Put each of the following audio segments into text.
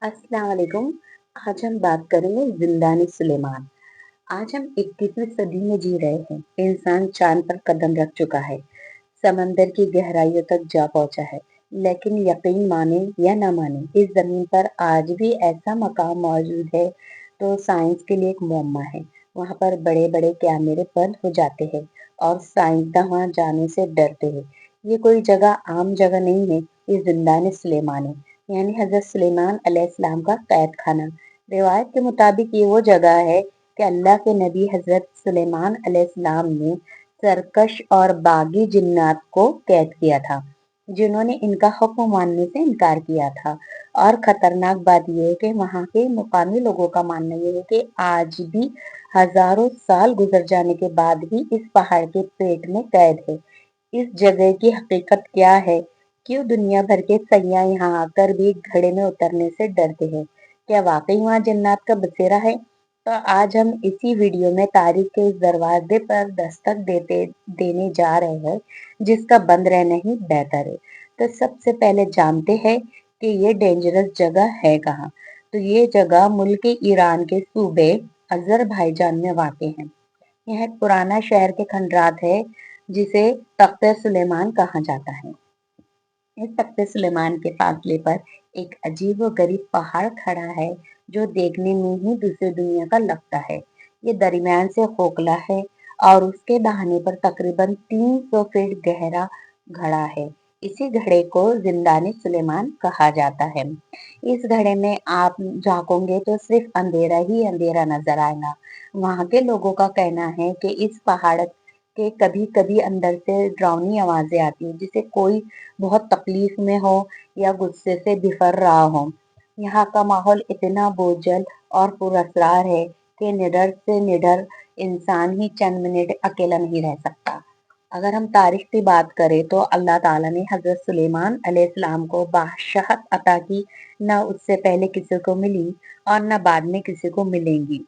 अस्सलाम वालेकुम। आज हम बात करेंगे जिंदानी सुलेमान। आज हम 21वीं सदी में जी रहे हैं। इंसान चांद पर कदम रख चुका है, समंदर की गहराइयों तक जा पहुंचा है। लेकिन यकीन माने या ना माने, इस जमीन पर आज भी ऐसा मकाम मौजूद है तो साइंस के लिए एक मुअम्मा है। वहां पर बड़े बड़े कैमरे बंद हो जाते हैं और साइंसदान वहां जाने से डरते हैं। ये कोई जगह आम जगह नहीं है, ये जिंदानी सुलेमान है, यानी हजरत सुलेमान अलैहिस्सलाम का कैद खाना। रिवायत के मुताबिक ये वो जगह है कि अल्लाह के नबी हजरत सुलेमान अलैहिस्सलाम ने सरकश और बागी जिन्नात को कैद किया था, जिन्होंने इनका हुक्म मानने से इनकार किया था। और खतरनाक बात यह है कि वहाँ के मुकामी लोगों का मानना यह है कि आज भी हजारों साल गुजर जाने के बाद भी इस पहाड़ के पेट में कैद है। इस जगह की हकीकत क्या है? क्यों दुनिया भर के सैयाह यहाँ आकर भी घड़े में उतरने से डरते हैं? क्या वाकई वहाँ जन्नत का बसेरा है? तो आज हम इसी वीडियो में तारीख के इस दरवाजे पर दस्तक देने जा रहे हैं, जिसका बंद रहना ही बेहतर है। तो सबसे पहले जानते हैं कि ये डेंजरस जगह है कहाँ। तो ये जगह मुल्क ईरान के सूबे अजरबैजान में वाक़ है। यह एक पुराना शहर के खंडरात है, जिसे तख्त सुलेमान कहा जाता है। इस तख्त सुलेमान के फासले पर एक अजीब व गरीब पहाड़ खड़ा है, जो देखने में ही दूसरी दुनिया का लगता है। ये दरमियान से खोखला है और उसके दाहिने पर तकरीबन 300 फीट गहरा घड़ा है। इसी घड़े को जिंदानी सुलेमान कहा जाता है। इस घड़े में आप झांकोगे तो सिर्फ अंधेरा ही अंधेरा नजर आएगा। वहाँ के लोगों का कहना है कि इस पहाड़ के कभी कभी अंदर से डरावनी आवाजें आती हैं, जिसे कोई बहुत तकलीफ में हो या गुस्से से बिफर रहा हो। यहाँ का माहौल इतना बोझल और पुरअसरार है कि निडर से निडर इंसान ही चंद मिनट अकेला नहीं रह सकता। अगर हम तारीख की बात करें तो अल्लाह ताला ने हजरत सुलेमान अलैहिस्सलाम को बादशाहत अता की, न उससे पहले किसी को मिली और न बाद में किसी को मिलेंगी,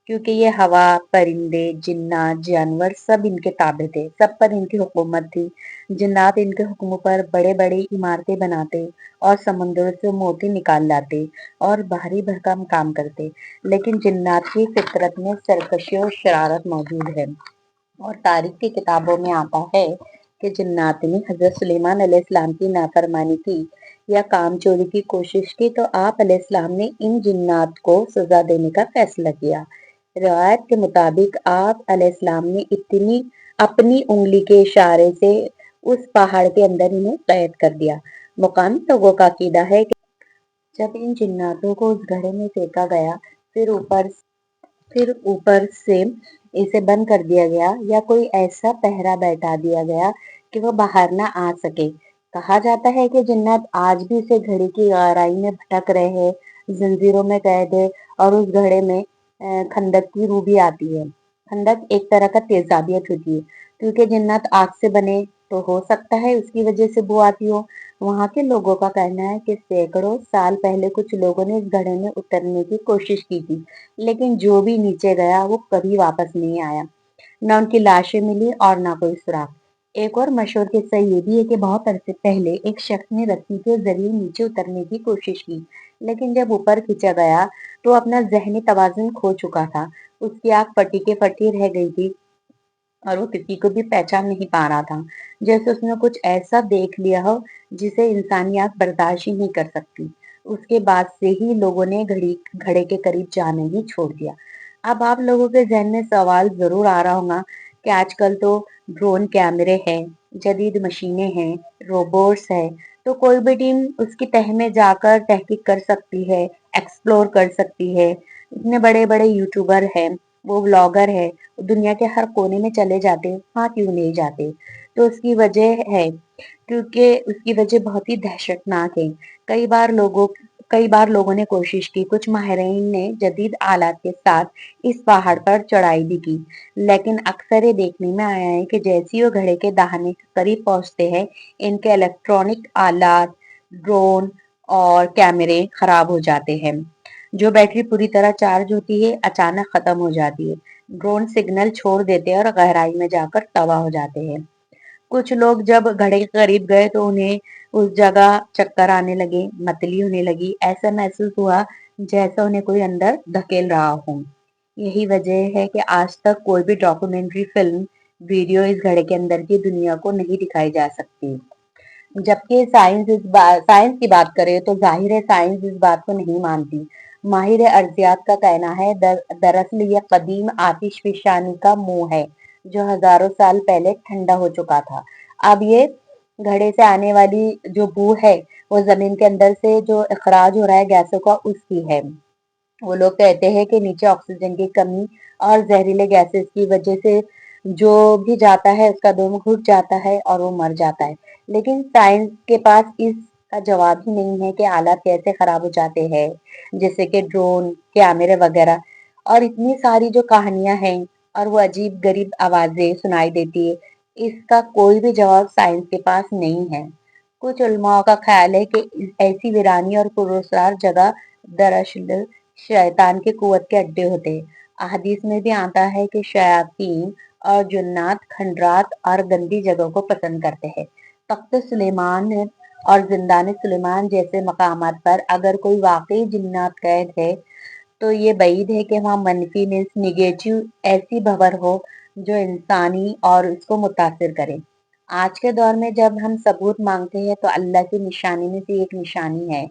क्योंकि ये हवा, परिंदे, जिन्नात, जानवर सब इनके ताबे थे, सब पर इनकी हुकूमत थी। जिन्नात इनके हुक्मों पर बड़े बड़ी इमारतें बनाते और समुद्र से मोती निकाल लाते और भारी भरकम काम करते। लेकिन जिन्नात की फितरत में सरकशी और शरारत मौजूद है, और तारीख की किताबों में आता है कि जिन्नात ने हजरत सुलेमान अलैहिस्सलाम की नाफरमानी की या काम चोरी की कोशिश की, तो आप अलैहिस्सलाम ने इन जिन्नात को सजा देने का फैसला किया। रिवायत के मुताबिक आप अलैहिस्सलाम ने इतनी अपनी उंगली के इशारे से उस पहाड़ के अंदर इन्हें कैद कर दिया। मुकामी लोगों का अकीदा है कि जब इन जिन्नातों को उस घड़े में फेंका गया, फिर ऊपर से इसे बंद कर दिया गया या कोई ऐसा पहरा बैठा दिया गया कि वो बाहर ना आ सके। कहा जाता है कि जिन्नात आज भी इसे घड़े की गहराई में भटक रहे हैं, जंजीरों में कैद है, और उस घड़े में खंदक की रूह भी आती है। खंदक एक तरह का तेजाबियत होती है, क्योंकि जिन्नात आग से बने तो हो सकता है उसकी वजह से बू आती हो। वहाँ के लोगों का कहना है कि सैकड़ों साल पहले कुछ लोगों ने इस घड़े में उतरने की कोशिश की थी, लेकिन जो भी नीचे गया वो कभी वापस नहीं आया। ना उनकी लाशें मिली और ना कोई सुराग। एक और मशहूर किस्सा ये भी है कि बहुत अरसे पहले एक शख्स ने रस्सी के जरिए नीचे उतरने की कोशिश की, लेकिन जब ऊपर खींचा गया तो अपना जहनी तवाज़ुन खो चुका था। उसकी आंख फटी के फटी रह गई थी और वो किसी को भी पहचान नहीं पा रहा था, जैसे उसने कुछ ऐसा देख लिया हो जिसे इंसानी आंख बर्दाश्त ही नहीं कर सकती। उसके बाद से ही लोगों ने घड़े के करीब जाना ही छोड़ दिया। अब आप लोगों के जहन में सवाल जरूर आ रहा होगा कि आजकल तो ड्रोन कैमरे हैं, जदीद मशीनें हैं, रोबोट्स है, तो कोई भी टीम उसकी तह में जाकर तहकीक कर सकती है, एक्सप्लोर कर सकती है। इतने बड़े बड़े यूट्यूबर हैं, वो ब्लॉगर है, दुनिया के हर कोने में चले जाते, हाँ क्यों नहीं जाते? तो उसकी वजह है, क्योंकि उसकी वजह बहुत ही दहशतनाक है। कई बार लोगों कई बार लोगों ने कोशिश की, कुछ माहिरीन ने जदीद आलात के साथ इस पहाड़ पर चढ़ाई भी की, लेकिन अक्सर ये देखने में आया है कि जैसे ही वो घड़े के दाहिने करीब पहुंचते हैं, इनके इलेक्ट्रॉनिक आलात, ड्रोन और कैमरे खराब हो जाते हैं। जो बैटरी पूरी तरह चार्ज होती है, अचानक खत्म हो जाती है। ड्रोन सिग्नल छोड़ देते हैं और गहराई में जाकर तबाह हो जाते हैं। कुछ लोग जब घड़े के करीब गए तो उन्हें उस जगह चक्कर आने लगे, मतली होने लगी, ऐसा महसूस हुआ जैसा उन्हें कोई अंदर धकेल रहा हो। यही वजह है कि आज तक कोई भी डॉक्यूमेंट्री फिल्म, वीडियो इस घड़े के अंदर की दुनिया को नहीं दिखाई जा सकती। जबकि साइंस की बात करें तो जाहिर है साइंस इस बात को नहीं मानती। माहिर अर्जियात का कहना है दरअसल ये कदीम आतिशफशानी का मुंह है जो हजारों साल पहले ठंडा हो चुका था। अब ये घड़े से आने वाली जो बू है वो जमीन के अंदर से जो इखराज हो रहा है गैसों का उसकी है। वो लोग कहते हैं कि नीचे ऑक्सीजन की कमी और जहरीले गैसेस की वजह से जो भी जाता है उसका दम घुट जाता है और वो मर जाता है। लेकिन साइंस के पास इसका जवाब ही नहीं है कि आलात कैसे खराब हो जाते हैं, जैसे कि ड्रोन, कैमरे वगैरह। और इतनी सारी जो कहानियां हैं और वो अजीब गरीब आवाजें सुनाई देती है, इसका कोई भी जवाब साइंस के पास नहीं है। कुछ उलमाओं का ख्याल है कि ऐसी वीरानी और पुरस्कार जगह दरअसल शैतान की कुवत के अड्डे होते हैं। अहादीस में भी आता है कि शयातीन और जुन्नात खंडरात और गंदी जगहों को पसंद करते हैं। तख्त सुलेमान और जिंदान सुलेमान जैसे मकामात पर अगर कोई वाकई जिन्नात कैद है तो ये बईद है कि वहाँ मनफी मीन्स निगेटिव ऐसी भंवर हो जो इंसानी और उसको मुतासिर करे। आज के दौर में जब हम सबूत मांगते हैं तो अल्लाह की निशानी में से एक निशानी है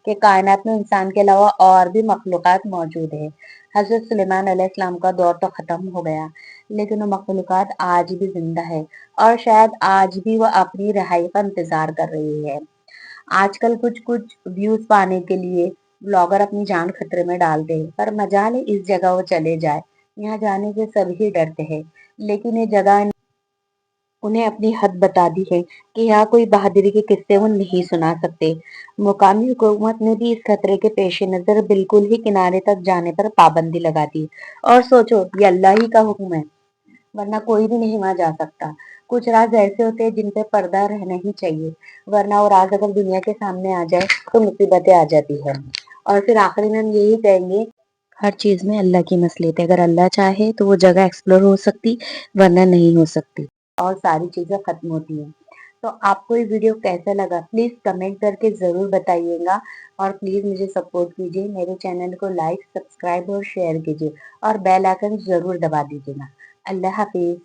कि कायनात में इंसान के अलावा और भी मखलूक़ात मौजूद है। हजरत सुलेमान अलैहिस्सलाम का दौर तो खत्म हो गया, लेकिन वो मखलूक़ात आज भी जिंदा है और शायद आज भी वो अपनी रिहाई का इंतजार कर रही है। आजकल कुछ कुछ व्यूज पाने के लिए ब्लॉगर अपनी जान खतरे में डालते हैं, पर मजाल है इस जगह वो चले जाए। यहाँ जाने से सभी डरते हैं, लेकिन ये जगह उन्हें अपनी हद बता दी है कि यहाँ कोई बहादुरी के किस्से वो नहीं सुना सकते। मुकामी हुकूमत ने भी इस खतरे के पेश नजर बिल्कुल ही किनारे तक जाने पर पाबंदी लगा दी। और सोचो ये अल्लाह ही का हुक्म है, वरना कोई भी नहीं वहां जा सकता। कुछ राज ऐसे होते हैं जिन पे पर्दा रहना ही चाहिए, वरना वो राज अगर दुनिया के सामने आ जाए तो मुसीबतें आ जाती है। और फिर आखिरी में हम यही कहेंगे, हर चीज में अल्लाह की मसलियत है। अगर अल्लाह चाहे तो वो जगह एक्सप्लोर हो सकती, वरना नहीं हो सकती और सारी चीजें खत्म होती हैं। तो आपको ये वीडियो कैसा लगा प्लीज कमेंट करके जरूर बताइएगा और प्लीज मुझे सपोर्ट कीजिए, मेरे चैनल को लाइक, सब्सक्राइब और शेयर कीजिए और बेल आइकन जरूर दबा दीजिएगा। अल्लाह हाफिज।